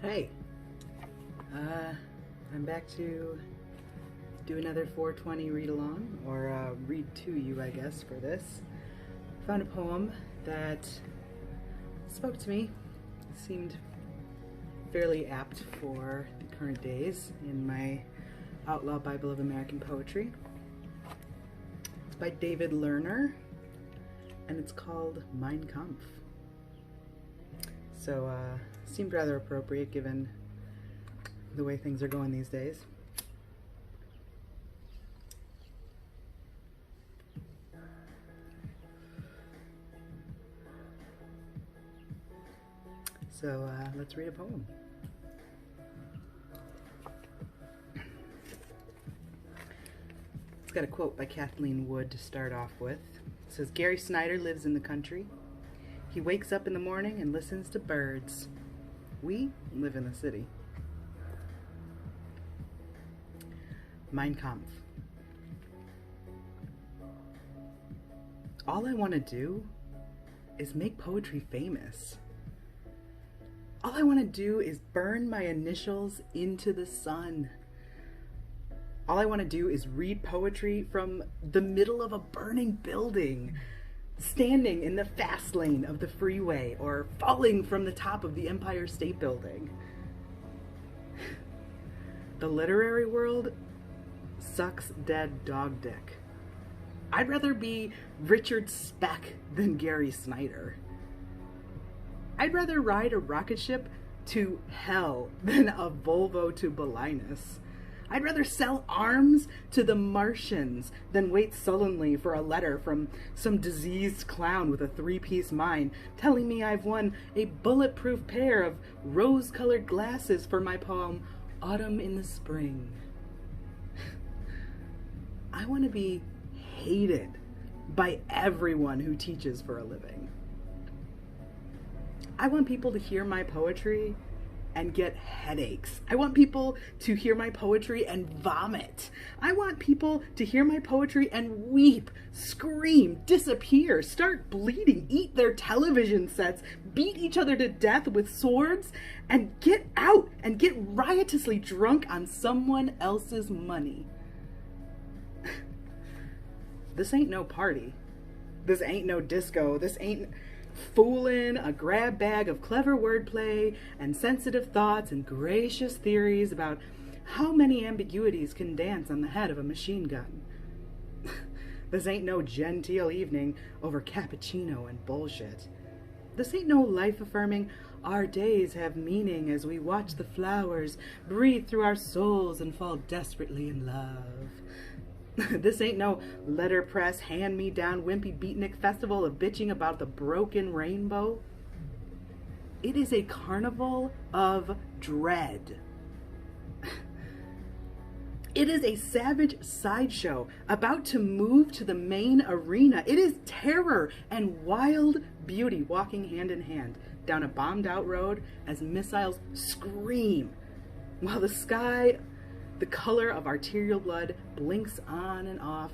Hey, I'm back to do another 420 read along, or read to you, I guess, for this. Found a poem that spoke to me, seemed fairly apt for the current days in my Outlaw Bible of American Poetry. It's by David Lerner, and it's called Mein Kampf. So, seemed rather appropriate given the way things are going these days. So, let's read a poem. It's got a quote by Kathleen Wood to start off with. It says, Gary Snyder lives in the country. He wakes up in the morning and listens to birds. We live in the city. Mein Kampf. All I want to do is make poetry famous. All I want to do is burn my initials into the sun. All I want to do is read poetry from the middle of a burning building, standing in the fast lane of the freeway, or falling from the top of the Empire State Building. The literary world sucks dead dog dick. I'd rather be Richard Speck than Gary Snyder. I'd rather ride a rocket ship to hell than a Volvo to Bolinas. I'd rather sell arms to the Martians than wait sullenly for a letter from some diseased clown with a three-piece mind telling me I've won a bulletproof pair of rose-colored glasses for my poem, Autumn in the Spring. I want to be hated by everyone who teaches for a living. I want people to hear my poetry and get headaches. I want people to hear my poetry and vomit. I want people to hear my poetry and weep, scream, disappear, start bleeding, eat their television sets, beat each other to death with swords, and get out and get riotously drunk on someone else's money. This ain't no party. This ain't no disco. This ain't foolin', a grab bag of clever wordplay and sensitive thoughts and gracious theories about how many ambiguities can dance on the head of a machine gun. This ain't no genteel evening over cappuccino and bullshit. This ain't no life-affirming, our days have meaning as we watch the flowers breathe through our souls and fall desperately in love. This ain't no letterpress, hand-me-down, wimpy beatnik festival of bitching about the broken rainbow. It is a carnival of dread. It is a savage sideshow about to move to the main arena. It is terror and wild beauty walking hand in hand down a bombed-out road as missiles scream while the sky, the color of arterial blood, blinks on and off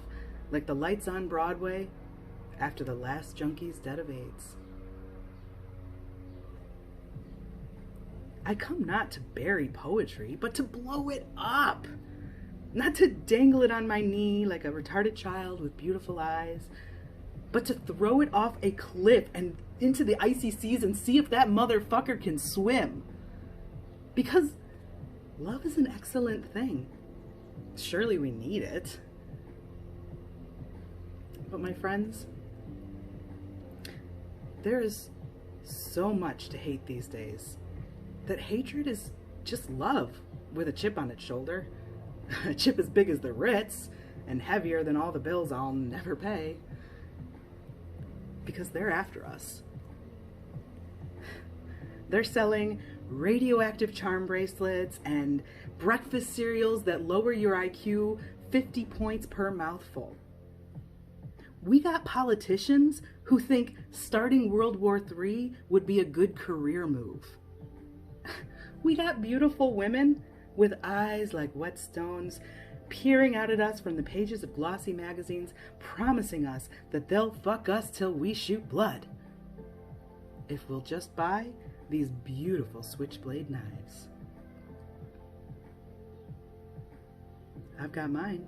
like the lights on Broadway after the last junkie's dead of AIDS. I come not to bury poetry, but to blow it up. Not to dangle it on my knee like a retarded child with beautiful eyes, but to throw it off a cliff and into the icy seas and see if that motherfucker can swim. Because love is an excellent thing. Surely we need it. But my friends, there is so much to hate these days that hatred is just love with a chip on its shoulder. A chip as big as the Ritz and heavier than all the bills I'll never pay. Because they're after us. They're selling radioactive charm bracelets and breakfast cereals that lower your IQ 50 points per mouthful. We got politicians who think starting World War III would be a good career move. We got beautiful women with eyes like whetstones peering out at us from the pages of glossy magazines, promising us that they'll fuck us till we shoot blood. If we'll just buy these beautiful switchblade knives. I've got mine.